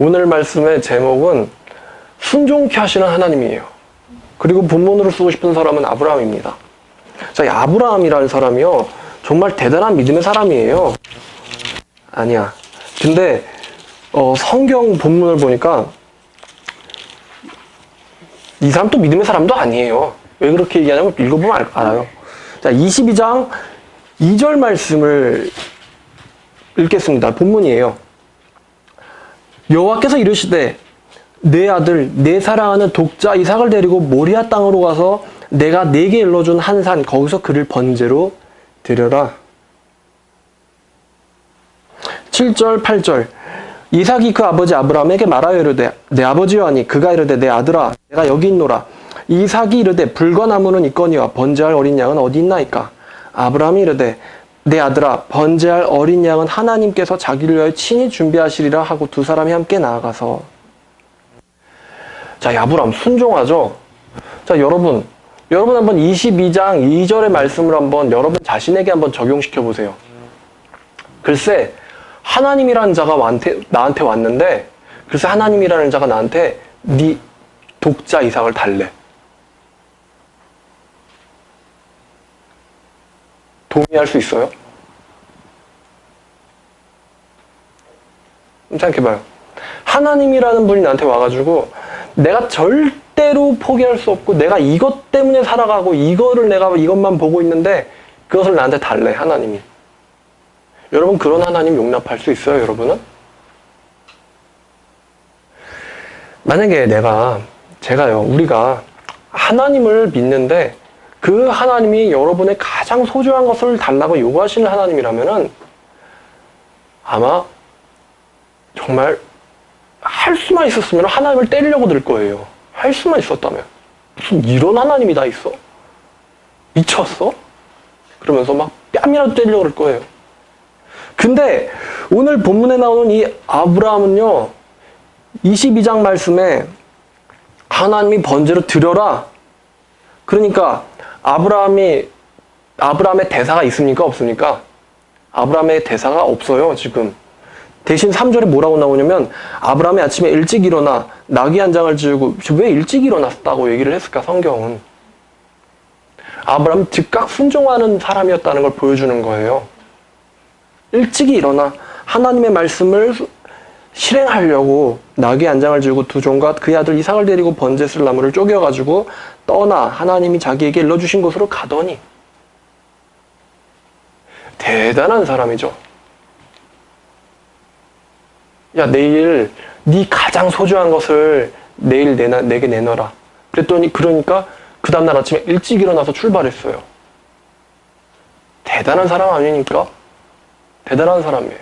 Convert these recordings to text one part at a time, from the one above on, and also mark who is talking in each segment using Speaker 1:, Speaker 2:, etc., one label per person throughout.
Speaker 1: 오늘 말씀의 제목은 순종케 하시는 하나님이에요. 그리고 본문으로 쓰고 싶은 사람은 아브라함입니다. 자, 이 아브라함이라는 사람이요, 정말 대단한 믿음의 사람이에요. 아니야. 근데 성경 본문을 보니까 이 사람 또 믿음의 사람도 아니에요. 왜 그렇게 얘기하냐면 읽어보면 알아요. 자, 22장 2절 말씀을 읽겠습니다. 본문이에요. 여호와께서 이르시되 내 아들 내 사랑하는 독자 이삭을 데리고 모리아 땅으로 가서 내가 네게 일러준 한 산 거기서 그를 번제로 드려라. 7절 8절 이삭이 그 아버지 아브라함에게 말하여 이르되 내 아버지여 하니 그가 이르되 내 아들아 내가 여기 있노라. 이삭이 이르되 불거나무는 있거니와 번제할 어린 양은 어디 있나이까. 아브라함이 이르되 내 아들아 번제할 어린 양은 하나님께서 자기를 위하여 친히 준비하시리라 하고 두 사람이 함께 나아가서. 자, 아브라함 순종하죠. 자, 여러분 한번 22장 2절의 말씀을 한번 여러분 자신에게 한번 적용시켜 보세요. 글쎄 하나님이라는 자가 나한테 왔는데, 글쎄 하나님이라는 자가 나한테 네 독자 이삭을 달래. 동의할 수 있어요? 생각해봐요. 하나님이라는 분이 나한테 와가지고 내가 절대로 포기할 수 없고 내가 이것 때문에 살아가고 내가 이것만 보고 있는데 그것을 나한테 달래, 하나님이. 여러분 그런 하나님 용납할 수 있어요, 여러분은? 만약에 우리가 하나님을 믿는데 그 하나님이 여러분의 가장 소중한 것을 달라고 요구하시는 하나님이라면은 아마 정말 할 수만 있었으면 하나님을 때리려고 들 거예요. 할 수만 있었다면. 무슨 이런 하나님이 다 있어? 미쳤어? 그러면서 막 뺨이라도 때리려고 그럴 거예요. 근데 오늘 본문에 나오는 이 아브라함은요, 22장 말씀에 하나님이 번제로 드려라. 그러니까 아브라함의 대사가 있습니까? 없습니까? 아브라함의 대사가 없어요, 지금. 대신 3절에 뭐라고 나오냐면 아브라함이 아침에 일찍 일어나 나귀 한 장을 지우고. 왜 일찍 일어났다고 얘기를 했을까, 성경은? 아브라함이 즉각 순종하는 사람이었다는 걸 보여주는 거예요. 일찍이 일어나 하나님의 말씀을 실행하려고 나귀 한 장을 지우고 두 종과 그의 아들 이삭을 데리고 번제 쓸 나무를 쪼개가지고 떠나 하나님이 자기에게 일러주신 곳으로 가더니. 대단한 사람이죠. 야, 내일 네 가장 소중한 것을 내일 내게 내놔라. 그러니까 그 다음날 아침에 일찍 일어나서 출발했어요. 대단한 사람 아니니까? 대단한 사람이에요.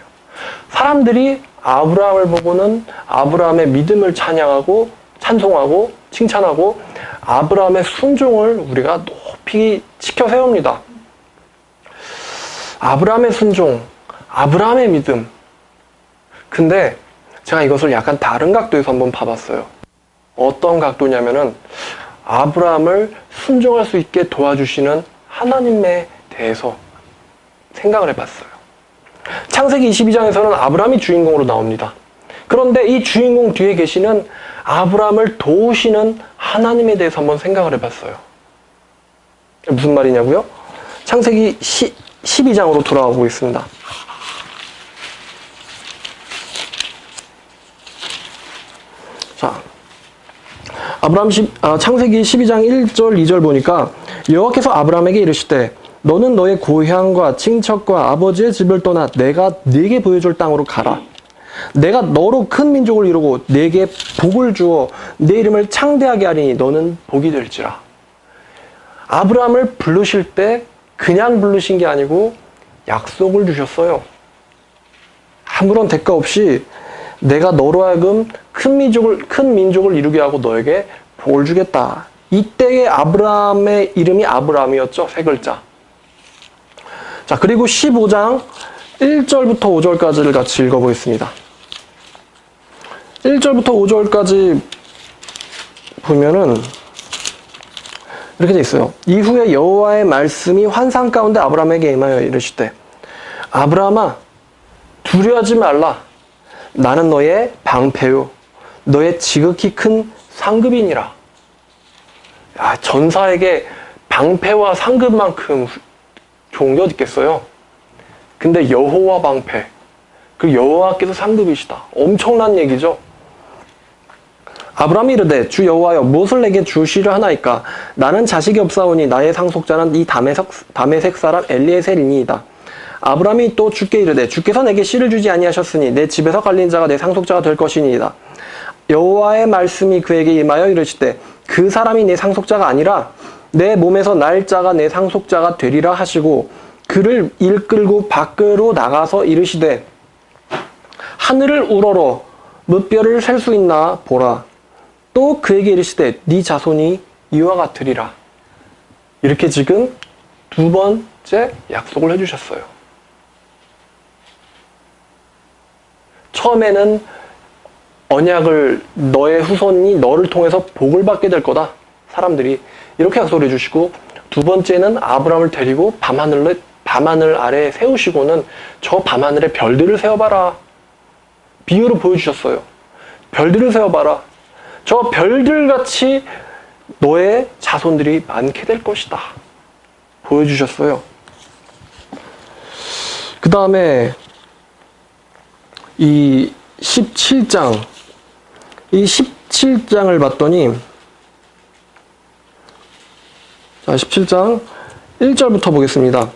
Speaker 1: 사람들이 아브라함을 보고는 아브라함의 믿음을 찬송하고 칭찬하고 아브라함의 순종을 우리가 높이 지켜 세웁니다. 아브라함의 순종, 아브라함의 믿음. 근데 제가 이것을 약간 다른 각도에서 한번 봐봤어요. 어떤 각도냐면은 아브라함을 순종할 수 있게 도와주시는 하나님에 대해서 생각을 해봤어요. 창세기 22장에서는 아브라함이 주인공으로 나옵니다. 그런데 이 주인공 뒤에 계시는 아브라함을 도우시는 하나님에 대해서 한번 생각을 해봤어요. 무슨 말이냐고요? 창세기 12장으로 돌아가 보겠습니다. 자, 창세기 12장 1절 2절 보니까 여호와께서 아브라함에게 이르시되 너는 너의 고향과 친척과 아버지의 집을 떠나 내가 네게 보여줄 땅으로 가라. 내가 너로 큰 민족을 이루고 네게 복을 주어 내 이름을 창대하게 하리니 너는 복이 될지라. 아브라함을 부르실 때 그냥 부르신 게 아니고 약속을 주셨어요. 아무런 대가 없이 내가 너로 하여금 큰 민족을 이루게 하고 너에게 복을 주겠다. 이때의 아브라함의 이름이 아브라함이었죠. 세 글자. 자, 그리고 15장 1절부터 5절까지를 같이 읽어보겠습니다. 1절부터 5절까지 보면은 이렇게 돼 있어요. 이후에 여호와의 말씀이 환상 가운데 아브라함에게 임하여 이르시되 아브라함아 두려워하지 말라. 나는 너의 방패요 너의 지극히 큰 상급이니라. 야, 전사에게 방패와 상급만큼 좋은 게 어디 있겠어요? 근데 여호와 방패, 그 여호와께서 상급이시다. 엄청난 얘기죠. 아브라함이 이르되 주 여호와여 무엇을 내게 주시려 하나이까? 나는 자식이 없사오니 나의 상속자는 이 다메섹 사람 엘리에셀이니이다. 아브라함이 또 주께 이르되 주께서 내게 씨를 주지 아니하셨으니 내 집에서 갈린 자가 내 상속자가 될 것이니이다. 여호와의 말씀이 그에게 임하여 이르시되 그 사람이 내 상속자가 아니라 내 몸에서 날 자가 내 상속자가 되리라 하시고 그를 이끌고 밖으로 나가서 이르시되 하늘을 우러러 무뼈를 셀 수 있나 보라. 또 그에게 이르시되 네 자손이 이와 같으리라. 이렇게 지금 두 번째 약속을 해주셨어요. 처음에는 언약을 너의 후손이 너를 통해서 복을 받게 될 거다. 사람들이 이렇게 약속을 해주시고 두 번째는 아브라함을 데리고 밤하늘 아래에 세우시고는 저 밤하늘에 별들을 세워봐라. 비유로 보여주셨어요. 별들을 세워봐라. 저 별들같이 너의 자손들이 많게 될 것이다. 보여주셨어요. 그 다음에 이 17장 이 17장을 봤더니 자 17장 1절부터 보겠습니다.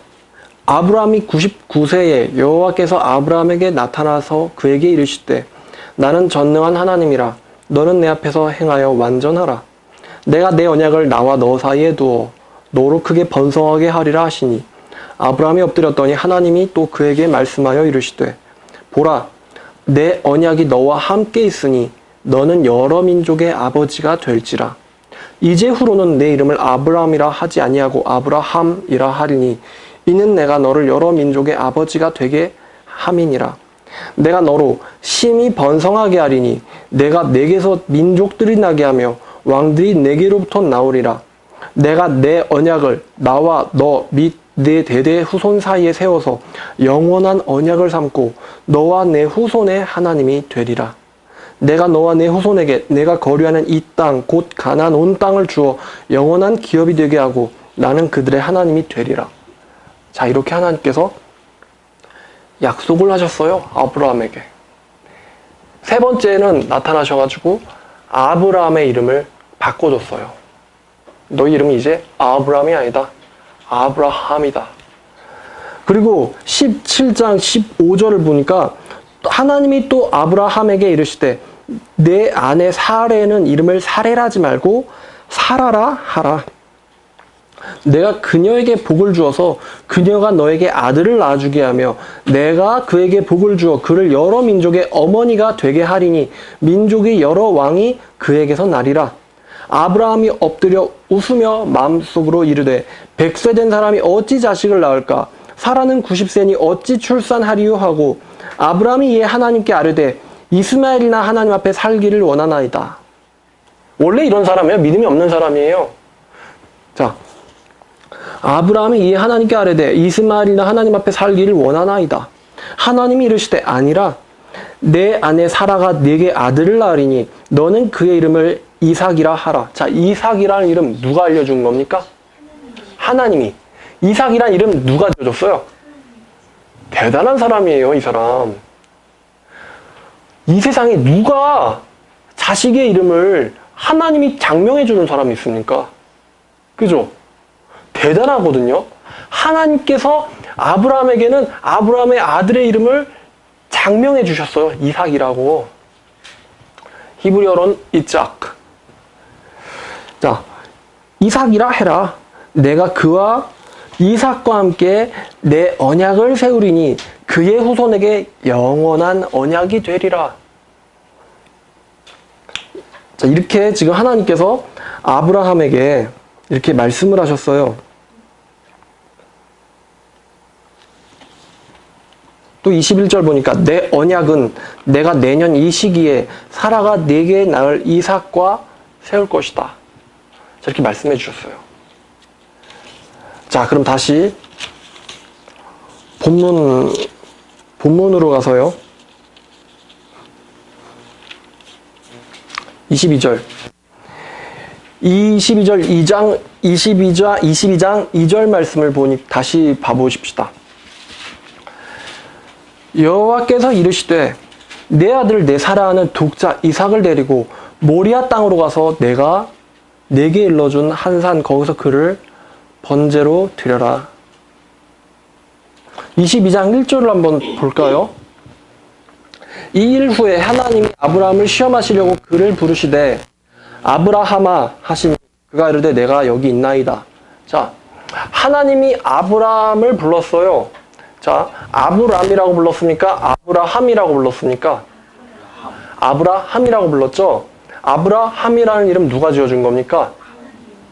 Speaker 1: 아브라함이 99세에 여호와께서 아브라함에게 나타나서 그에게 이르시되 나는 전능한 하나님이라 너는 내 앞에서 행하여 완전하라. 내가 내 언약을 나와 너 사이에 두어 너로 크게 번성하게 하리라 하시니 아브라함이 엎드렸더니 하나님이 또 그에게 말씀하여 이르시되 보라 내 언약이 너와 함께 있으니 너는 여러 민족의 아버지가 될지라. 이제후로는 내 이름을 아브라함이라 하지 아니하고 아브라함이라 하리니 이는 내가 너를 여러 민족의 아버지가 되게 함이니라. 내가 너로 심히 번성하게 하리니 내가 내게서 민족들이 나게 하며 왕들이 내게로부터 나오리라. 내가 내 언약을 나와 너 및 내 대대 후손 사이에 세워서 영원한 언약을 삼고 너와 내 후손의 하나님이 되리라. 내가 너와 내 후손에게 내가 거류하는 이 땅 곧 가나안 온 땅을 주어 영원한 기업이 되게 하고 나는 그들의 하나님이 되리라. 자, 이렇게 하나님께서 약속을 하셨어요. 아브라함에게. 세 번째는 나타나셔가지고 아브라함의 이름을 바꿔줬어요. 너 이름이 이제 아브라함이 아니다. 아브라함이다. 그리고 17장 15절을 보니까 하나님이 또 아브라함에게 이르시되 내 아내 사레는 이름을 사레라지 말고 사라라 하라. 내가 그녀에게 복을 주어서 그녀가 너에게 아들을 낳아주게 하며 내가 그에게 복을 주어 그를 여러 민족의 어머니가 되게 하리니 민족의 여러 왕이 그에게서 나리라. 아브라함이 엎드려 웃으며 마음속으로 이르되 100세 된 사람이 어찌 자식을 낳을까? 사라는 90세니 어찌 출산하리요 하고 아브라함이 이에 하나님께 아뢰되 이스마엘이나 하나님 앞에 살기를 원하나이다. 원래 이런 사람이에요. 믿음이 없는 사람이에요. 자, 아브라함이 이에 하나님께 아뢰되 이스마엘이나 하나님 앞에 살기를 원하나이다. 하나님이 이르시되 아니라 내 아내 사라가 네게 아들을 낳으리니 너는 그의 이름을 이삭이라 하라. 자, 이삭이라는 이름 누가 알려준 겁니까? 하나님이. 이삭이라는 이름 누가 지어줬어요? 대단한 사람이에요, 이 사람. 이 세상에 누가 자식의 이름을 하나님이 장명해주는 사람이 있습니까? 그죠? 대단하거든요. 하나님께서 아브라함에게는 아브라함의 아들의 이름을 장명해 주셨어요. 이삭이라고. 히브리어로는 이짝. 자, 이삭이라 해라. 내가 그와 이삭과 함께 내 언약을 세우리니 그의 후손에게 영원한 언약이 되리라. 자, 이렇게 지금 하나님께서 아브라함에게 이렇게 말씀을 하셨어요. 또 21절 보니까 내 언약은 내가 내년 이 시기에 사라가 네게 낳을 이삭과 세울 것이다. 자, 이렇게 말씀해 주셨어요. 자, 그럼 다시 본문으로 가서요. 22절 2장 2절 말씀을 보니 다시 봐보십시다. 여호와께서 이르시되 내 아들 내 사랑하는 독자 이삭을 데리고 모리아 땅으로 가서 내가 내게 일러준 한 산 거기서 그를 번제로 드려라. 22장 1절을 한번 볼까요? 이 일 후에 하나님이 아브라함을 시험하시려고 그를 부르시되 아브라함아 하시니 그가 이르되 내가 여기 있나이다. 자, 하나님이 아브라함을 불렀어요. 자, 아브람이라고 불렀습니까? 아브라함이라고 불렀습니까? 아브라함이라고 불렀죠? 아브라함이라는 이름 누가 지어준 겁니까?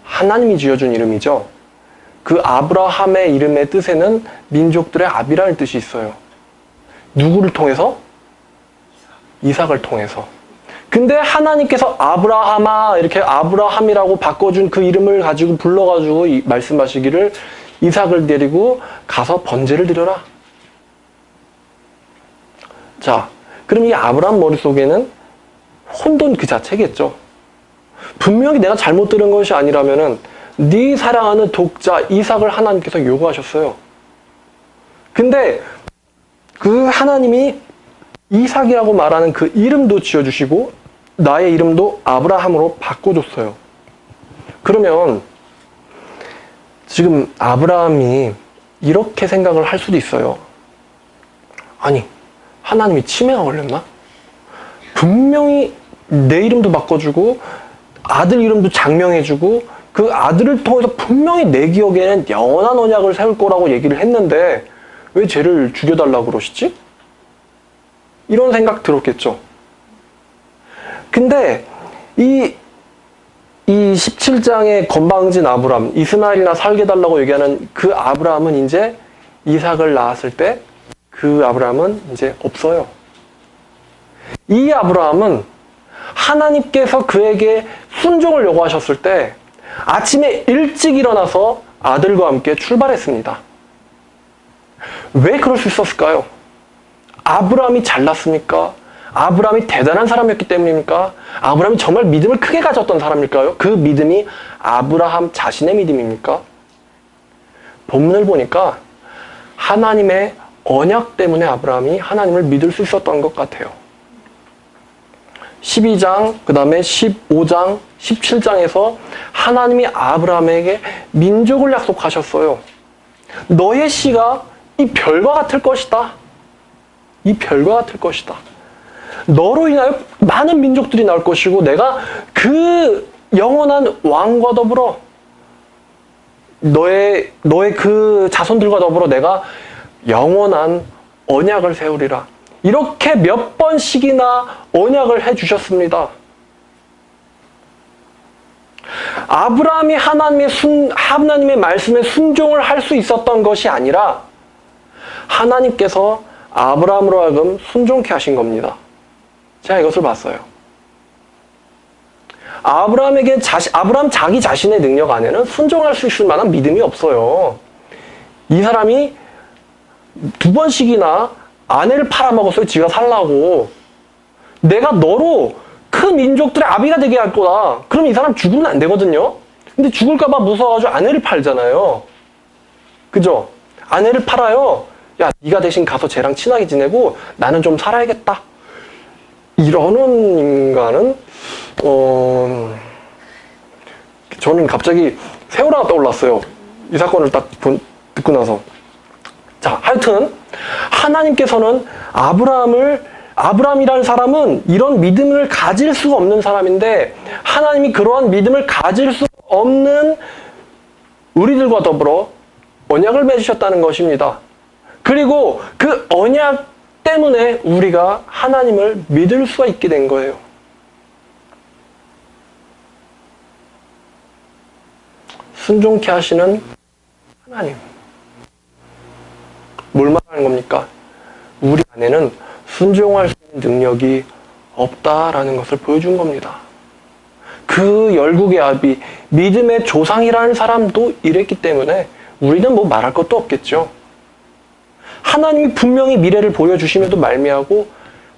Speaker 1: 하나님이 지어준 이름이죠. 그 아브라함의 이름의 뜻에는 민족들의 아비라는 뜻이 있어요. 누구를 통해서? 이삭을 통해서. 근데 하나님께서 아브라함아 이렇게 아브라함이라고 바꿔준 그 이름을 가지고 불러가지고 말씀하시기를 이삭을 데리고 가서 번제를 드려라. 자, 그럼 이 아브라함 머릿속에는 혼돈 그 자체겠죠. 분명히 내가 잘못 들은 것이 아니라면은 네 사랑하는 독자 이삭을 하나님께서 요구하셨어요. 근데 그 하나님이 이삭이라고 말하는 그 이름도 지어주시고 나의 이름도 아브라함으로 바꿔줬어요. 그러면 지금 아브라함이 이렇게 생각을 할 수도 있어요. 아니, 하나님이 치매가 걸렸나? 분명히 내 이름도 바꿔주고 아들 이름도 장명해주고 그 아들을 통해서 분명히 내 기억에는 영원한 언약을 세울 거라고 얘기를 했는데 왜 쟤를 죽여달라고 그러시지? 이런 생각 들었겠죠. 근데 이 17장의 건방진 아브람, 이스마엘이나 살게 달라고 얘기하는 그 아브라함은 이제 이삭을 낳았을 때 그 아브라함은 이제 없어요. 이 아브라함은 하나님께서 그에게 순종을 요구하셨을 때 아침에 일찍 일어나서 아들과 함께 출발했습니다. 왜 그럴 수 있었을까요? 아브라함이 잘났습니까? 아브라함이 대단한 사람이었기 때문입니까? 아브라함이 정말 믿음을 크게 가졌던 사람일까요? 그 믿음이 아브라함 자신의 믿음입니까? 본문을 보니까 하나님의 언약 때문에 아브라함이 하나님을 믿을 수 있었던 것 같아요. 12장, 그 다음에 15장, 17장에서 하나님이 아브라함에게 민족을 약속하셨어요. 너의 씨가 이 별과 같을 것이다. 이 별과 같을 것이다. 너로 인하여 많은 민족들이 나올 것이고 내가 그 영원한 왕과 더불어 너의 그 자손들과 더불어 내가 영원한 언약을 세우리라. 이렇게 몇 번씩이나 언약을 해주셨습니다. 아브라함이 하나님의 말씀에 순종을 할 수 있었던 것이 아니라 하나님께서 아브라함으로 하여금 순종케 하신 겁니다. 제가 이것을 봤어요. 아브라함 자기 자신의 능력 안에는 순종할 수 있을 만한 믿음이 없어요. 이 사람이 2번씩이나 아내를 팔아먹었어요. 지가 살라고. 내가 너로 큰 민족들의 아비가 되게 할 거다. 그럼 이 사람 죽으면 안 되거든요. 근데 죽을까봐 무서워가지고 아내를 팔잖아요. 그죠? 아내를 팔아요. 야, 네가 대신 가서 쟤랑 친하게 지내고 나는 좀 살아야겠다. 이러는 인간은 저는 갑자기 세월호가 떠올랐어요. 이 사건을 딱 듣고 나서. 자, 하여튼 하나님께서는 아브라함이라는 사람은 이런 믿음을 가질 수가 없는 사람인데 하나님이 그러한 믿음을 가질 수 없는 우리들과 더불어 언약을 맺으셨다는 것입니다. 그리고 그 언약 때문에 우리가 하나님을 믿을 수가 있게 된 거예요. 순종케 하시는 하나님. 뭘 말하는 겁니까? 우리 안에는 순종할 수 있는 능력이 없다라는 것을 보여준 겁니다. 그 열국의 아비, 믿음의 조상이라는 사람도 이랬기 때문에 우리는 뭐 말할 것도 없겠죠. 하나님이 분명히 미래를 보여주심에도 말미하고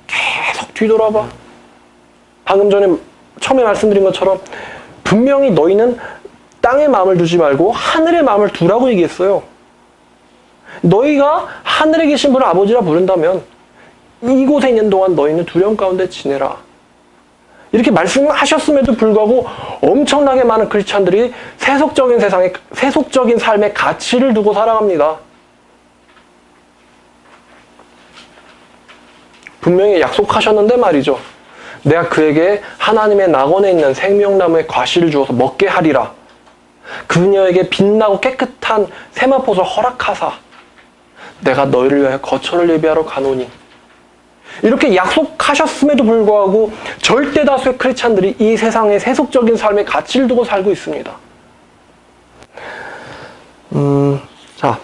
Speaker 1: 계속 뒤돌아봐. 방금 전에 처음에 말씀드린 것처럼 분명히 너희는 땅에 마음을 두지 말고 하늘에 마음을 두라고 얘기했어요. 너희가 하늘에 계신 분을 아버지라 부른다면 이곳에 있는 동안 너희는 두려움 가운데 지내라. 이렇게 말씀하셨음에도 불구하고 엄청나게 많은 크리스찬들이 세속적인 세상에, 세속적인 삶의 가치를 두고 살아갑니다. 분명히 약속하셨는데 말이죠. 내가 그에게 하나님의 낙원에 있는 생명나무의 과실을 주어서 먹게 하리라. 그녀에게 빛나고 깨끗한 세마포를 허락하사 내가 너희를 위하여 거처를 예비하러 가노니. 이렇게 약속하셨음에도 불구하고 절대 다수의 크리스찬들이 이 세상의 세속적인 삶의 가치를 두고 살고 있습니다. 자,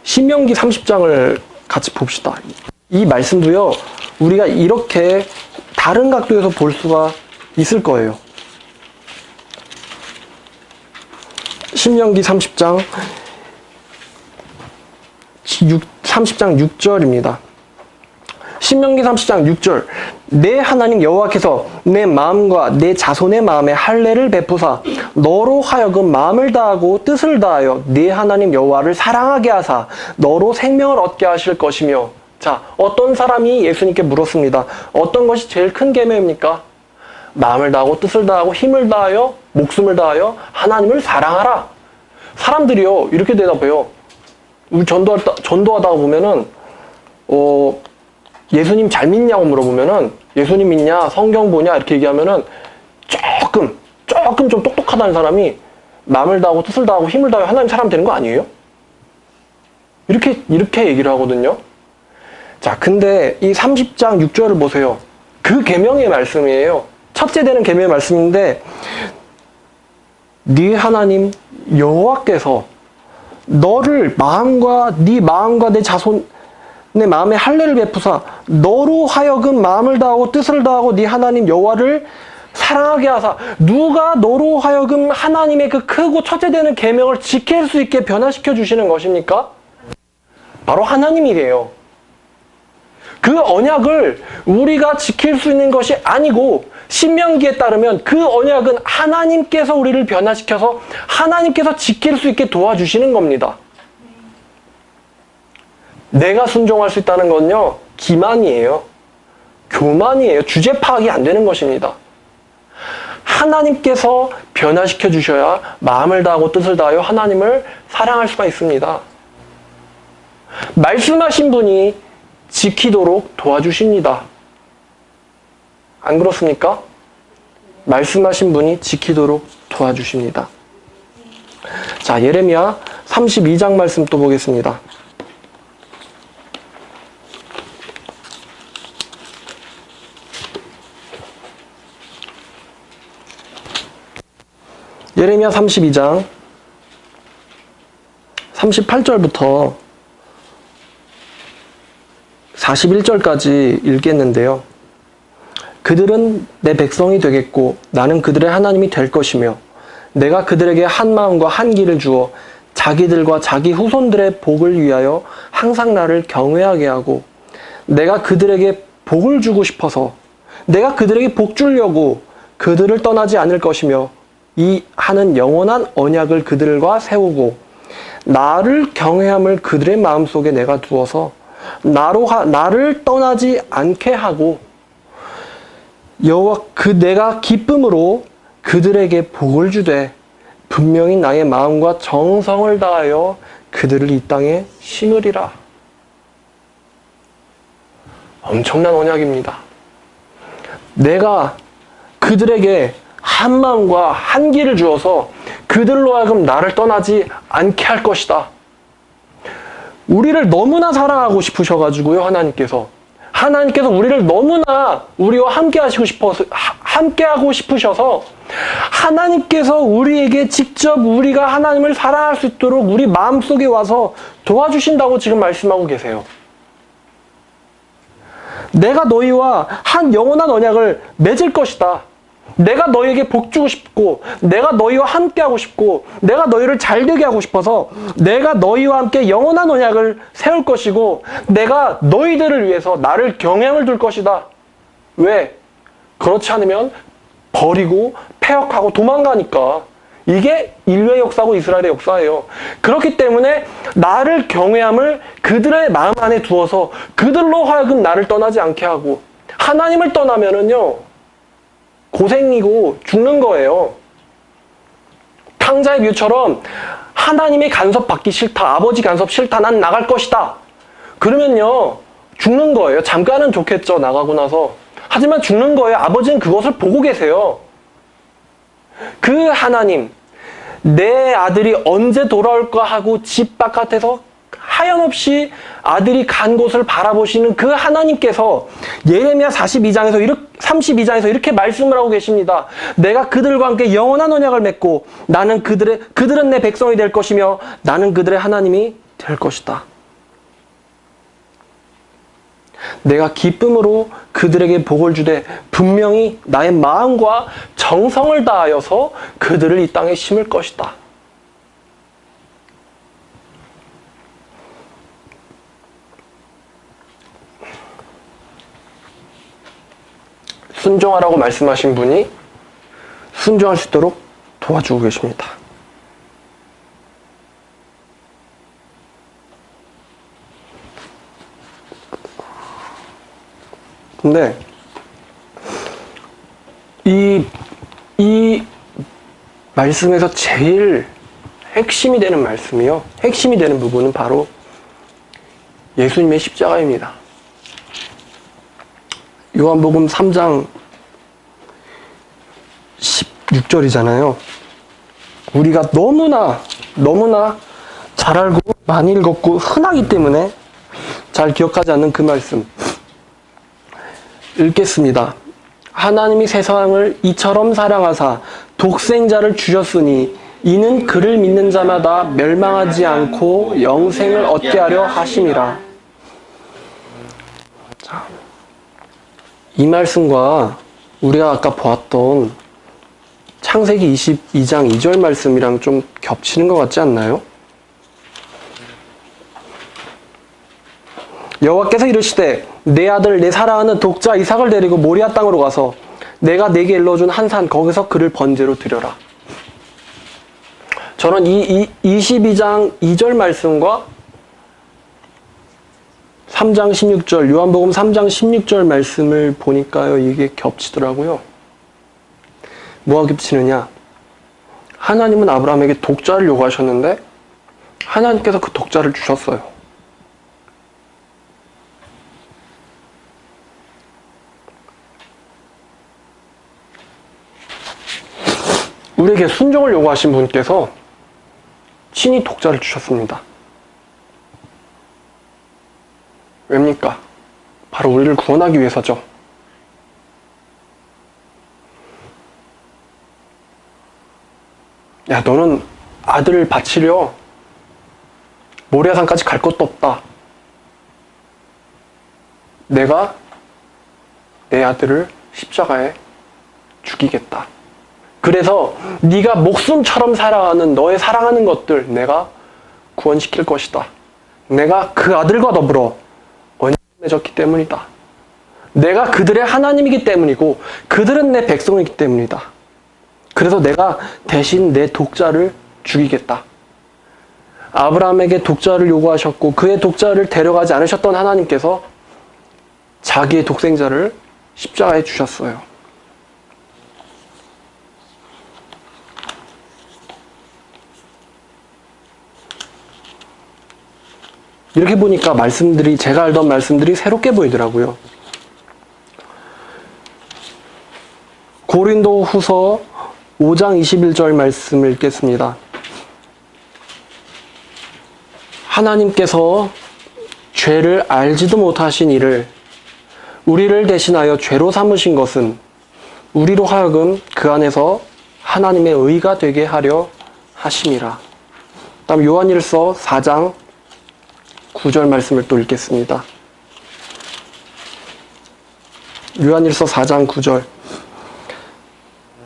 Speaker 1: 신명기 30장을 같이 봅시다. 이 말씀도요, 우리가 이렇게 다른 각도에서 볼 수가 있을 거예요. 신명기 30장 6절입니다. 신명기 30장 6절. 내 하나님 여호와께서 내 마음과 내 자손의 마음에 할례를 베푸사 너로 하여금 마음을 다하고 뜻을 다하여 네 하나님 여호와를 사랑하게 하사 너로 생명을 얻게 하실 것이며. 자, 어떤 사람이 예수님께 물었습니다. 어떤 것이 제일 큰 계명입니까? 마음을 다하고 뜻을 다하고 힘을 다하여 목숨을 다하여 하나님을 사랑하라. 사람들이요 이렇게 대답해요. 우리 전도하다가 보면은 예수님 잘 믿냐고 물어보면은 예수님 믿냐 성경 보냐 이렇게 얘기하면은 조금 좀 똑똑하다는 사람이 마음을 다하고 뜻을 다하고 힘을 다하여 하나님 사람 되는 거 아니에요? 이렇게 얘기를 하거든요. 자, 근데 이 30장 6절을 보세요. 그 계명의 말씀이에요. 첫째 되는 계명의 말씀인데 네 하나님 여호와께서 너를 네 마음과 내 자손 내 마음에 할례를 베푸사 너로 하여금 마음을 다하고 뜻을 다하고 네 하나님 여호와를 사랑하게 하사. 누가 너로 하여금 하나님의 그 크고 첫째 되는 계명을 지킬 수 있게 변화시켜 주시는 것입니까? 바로 하나님이래요. 그 언약을 우리가 지킬 수 있는 것이 아니고 신명기에 따르면 그 언약은 하나님께서 우리를 변화시켜서 하나님께서 지킬 수 있게 도와주시는 겁니다. 내가 순종할 수 있다는 건요, 기만이에요. 교만이에요. 주제 파악이 안 되는 것입니다. 하나님께서 변화시켜 주셔야 마음을 다하고 뜻을 다하여 하나님을 사랑할 수가 있습니다. 말씀하신 분이 지키도록 도와주십니다. 안 그렇습니까? 말씀하신 분이 지키도록 도와주십니다. 자, 예레미야 32장 말씀 또 보겠습니다. 예레미야 32장 38절부터 41절까지 읽겠는데요. 그들은 내 백성이 되겠고 나는 그들의 하나님이 될 것이며 내가 그들에게 한 마음과 한 길을 주어 자기들과 자기 후손들의 복을 위하여 항상 나를 경외하게 하고 내가 그들에게 복을 주고 싶어서 내가 그들에게 복 주려고 그들을 떠나지 않을 것이며 이 하는 영원한 언약을 그들과 세우고 나를 경외함을 그들의 마음속에 내가 두어서 나를 떠나지 않게 하고 여호와 내가 기쁨으로 그들에게 복을 주되 분명히 나의 마음과 정성을 다하여 그들을 이 땅에 심으리라. 엄청난 언약입니다. 내가 그들에게 한 마음과 한 길을 주어서 그들로 하여금 나를 떠나지 않게 할 것이다. 우리를 너무나 사랑하고 싶으셔가지고요, 하나님께서 우리를 너무나 우리와 함께하고 싶으셔서 하나님께서 우리에게 직접 우리가 하나님을 사랑할 수 있도록 우리 마음속에 와서 도와주신다고 지금 말씀하고 계세요. 내가 너희와 한 영원한 언약을 맺을 것이다. 내가 너희에게 복 주고 싶고 내가 너희와 함께하고 싶고 내가 너희를 잘되게 하고 싶어서 내가 너희와 함께 영원한 언약을 세울 것이고 내가 너희들을 위해서 나를 경향을 둘 것이다. 왜? 그렇지 않으면 버리고 폐역하고 도망가니까. 이게 인류의 역사고 이스라엘의 역사예요. 그렇기 때문에 나를 경외함을 그들의 마음 안에 두어서 그들로 하여금 나를 떠나지 않게 하고, 하나님을 떠나면은요 고생이고 죽는 거예요. 탕자의 비유처럼 하나님의 간섭 받기 싫다, 아버지 간섭 싫다, 난 나갈 것이다, 그러면요 죽는 거예요. 잠깐은 좋겠죠, 나가고 나서. 하지만 죽는 거예요. 아버지는 그것을 보고 계세요. 그 하나님, 내 아들이 언제 돌아올까 하고 집 바깥에서 하염없이 아들이 간 곳을 바라보시는 그 하나님께서 예레미야 32장에서 이렇게 말씀을 하고 계십니다. 내가 그들과 함께 영원한 언약을 맺고 그들은 내 백성이 될 것이며 나는 그들의 하나님이 될 것이다. 내가 기쁨으로 그들에게 복을 주되 분명히 나의 마음과 정성을 다하여서 그들을 이 땅에 심을 것이다. 순종하라고 말씀하신 분이 순종할 수 있도록 도와주고 계십니다. 근데 이 말씀에서 제일 핵심이 되는 말씀이요, 핵심이 되는 부분은 바로 예수님의 십자가입니다. 요한복음 3장 16절이잖아요. 우리가 너무나 잘 알고 많이 읽었고 흔하기 때문에 잘 기억하지 않는 그 말씀 읽겠습니다. 하나님이 세상을 이처럼 사랑하사 독생자를 주셨으니 이는 그를 믿는 자마다 멸망하지 않고 영생을 얻게 하려 하심이라. 자, 이 말씀과 우리가 아까 보았던 창세기 22장 2절 말씀이랑 좀 겹치는 것 같지 않나요? 여호와께서 이르시되 내 아들 내 사랑하는 독자 이삭을 데리고 모리아 땅으로 가서 내가 내게 일러준 한 산 거기서 그를 번제로 드려라. 저는 이 22장 2절 말씀과 3장 16절, 요한복음 3장 16절 말씀을 보니까요, 이게 겹치더라고요. 뭐가 겹치느냐? 하나님은 아브라함에게 독자를 요구하셨는데 하나님께서 그 독자를 주셨어요. 우리에게 순종을 요구하신 분께서 친히 독자를 주셨습니다. 왜입니까? 바로 우리를 구원하기 위해서죠. 야, 너는 아들을 바치려 모리아산까지 갈 것도 없다. 내가 내 아들을 십자가에 죽이겠다. 그래서 네가 목숨처럼 사랑하는 너의 사랑하는 것들 내가 구원시킬 것이다. 내가 그 아들과 더불어 언약을 맺었기 때문이다. 내가 그들의 하나님이기 때문이고 그들은 내 백성이기 때문이다. 그래서 내가 대신 내 독자를 죽이겠다. 아브라함에게 독자를 요구하셨고 그의 독자를 데려가지 않으셨던 하나님께서 자기의 독생자를 십자가에 주셨어요. 이렇게 보니까 제가 알던 말씀들이 새롭게 보이더라고요. 고린도 후서 5장 21절 말씀을 읽겠습니다. 하나님께서 죄를 알지도 못하신 이를 우리를 대신하여 죄로 삼으신 것은 우리로 하여금 그 안에서 하나님의 의가 되게 하려 하심이라. 다음 요한일서 4장 9절 말씀을 또 읽겠습니다. 요한일서 4장 9절.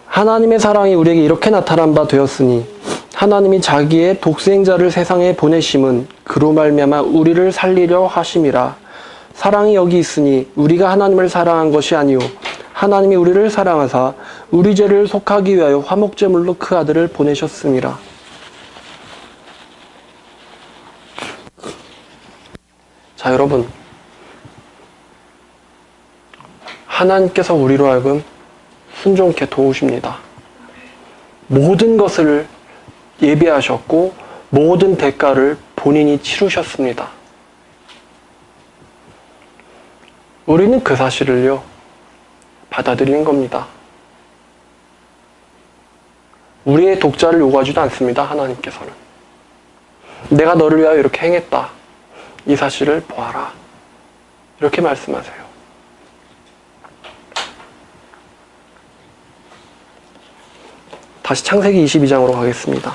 Speaker 1: 하나님의 사랑이 우리에게 이렇게 나타난 바 되었으니 하나님이 자기의 독생자를 세상에 보내심은 그로 말미암아 우리를 살리려 하심이라. 사랑이 여기 있으니 우리가 하나님을 사랑한 것이 아니요 하나님이 우리를 사랑하사 우리 죄를 속하기 위하여 화목제물로 그 아들을 보내셨습니다. 자, 여러분, 하나님께서 우리로 하여금 순종케 도우십니다. 모든 것을 예비하셨고 모든 대가를 본인이 치르셨습니다. 우리는 그 사실을요, 받아들이는 겁니다. 우리의 독자를 요구하지도 않습니다. 하나님께서는. 내가 너를 위하여 이렇게 행했다. 이 사실을 보아라. 이렇게 말씀하세요. 다시 창세기 22장으로 가겠습니다.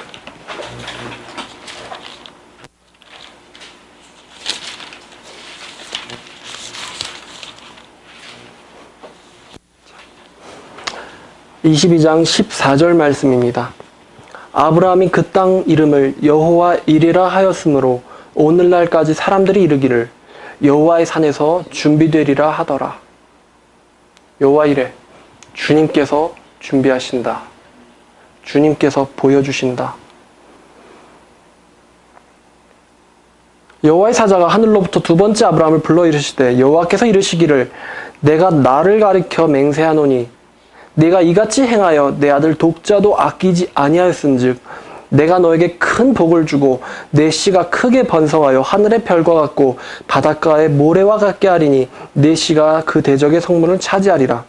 Speaker 1: (22장 14절) 말씀입니다. 아브라함이 그 땅 이름을 여호와 이레라 하였으므로 오늘날까지 사람들이 이르기를 여호와의 산에서 준비되리라 하더라. 여호와 이레, 주님께서 준비하신다. 주님께서 보여주신다. 여호와의 사자가 하늘로부터 두 번째 아브라함을 불러 이르시되 여호와께서 이르시기를 내가 나를 가리켜 맹세하노니 내가 이같이 행하여 내 아들 독자도 아끼지 아니하였은즉 내가 너에게 큰 복을 주고 내 씨가 크게 번성하여 하늘의 별과 같고 바닷가의 모래와 같게 하리니 내 씨가 그 대적의 성문을 차지하리라.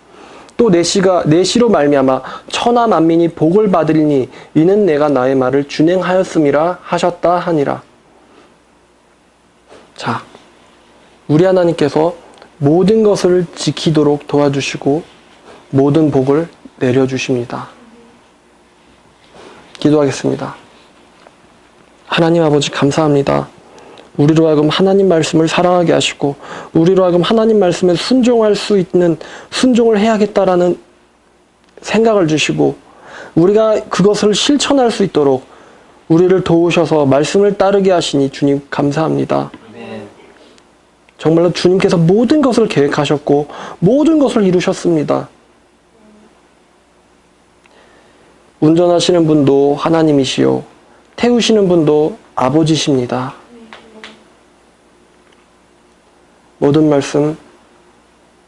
Speaker 1: 또 내 씨로 말미암아 천하 만민이 복을 받으리니 이는 내가 나의 말을 준행하였음이라 하셨다 하니라. 자, 우리 하나님께서 모든 것을 지키도록 도와주시고 모든 복을 내려주십니다. 기도하겠습니다. 하나님 아버지 감사합니다. 우리로 하여금 하나님 말씀을 사랑하게 하시고 우리로 하여금 하나님 말씀에 순종할 수 있는 순종을 해야겠다라는 생각을 주시고 우리가 그것을 실천할 수 있도록 우리를 도우셔서 말씀을 따르게 하시니 주님 감사합니다. 정말로 주님께서 모든 것을 계획하셨고 모든 것을 이루셨습니다. 운전하시는 분도 하나님이시요 태우시는 분도 아버지십니다. 모든 말씀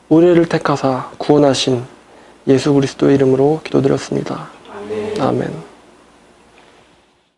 Speaker 1: 우리를 택하사 구원하신 예수 그리스도의 이름으로 기도드렸습니다. 아멘.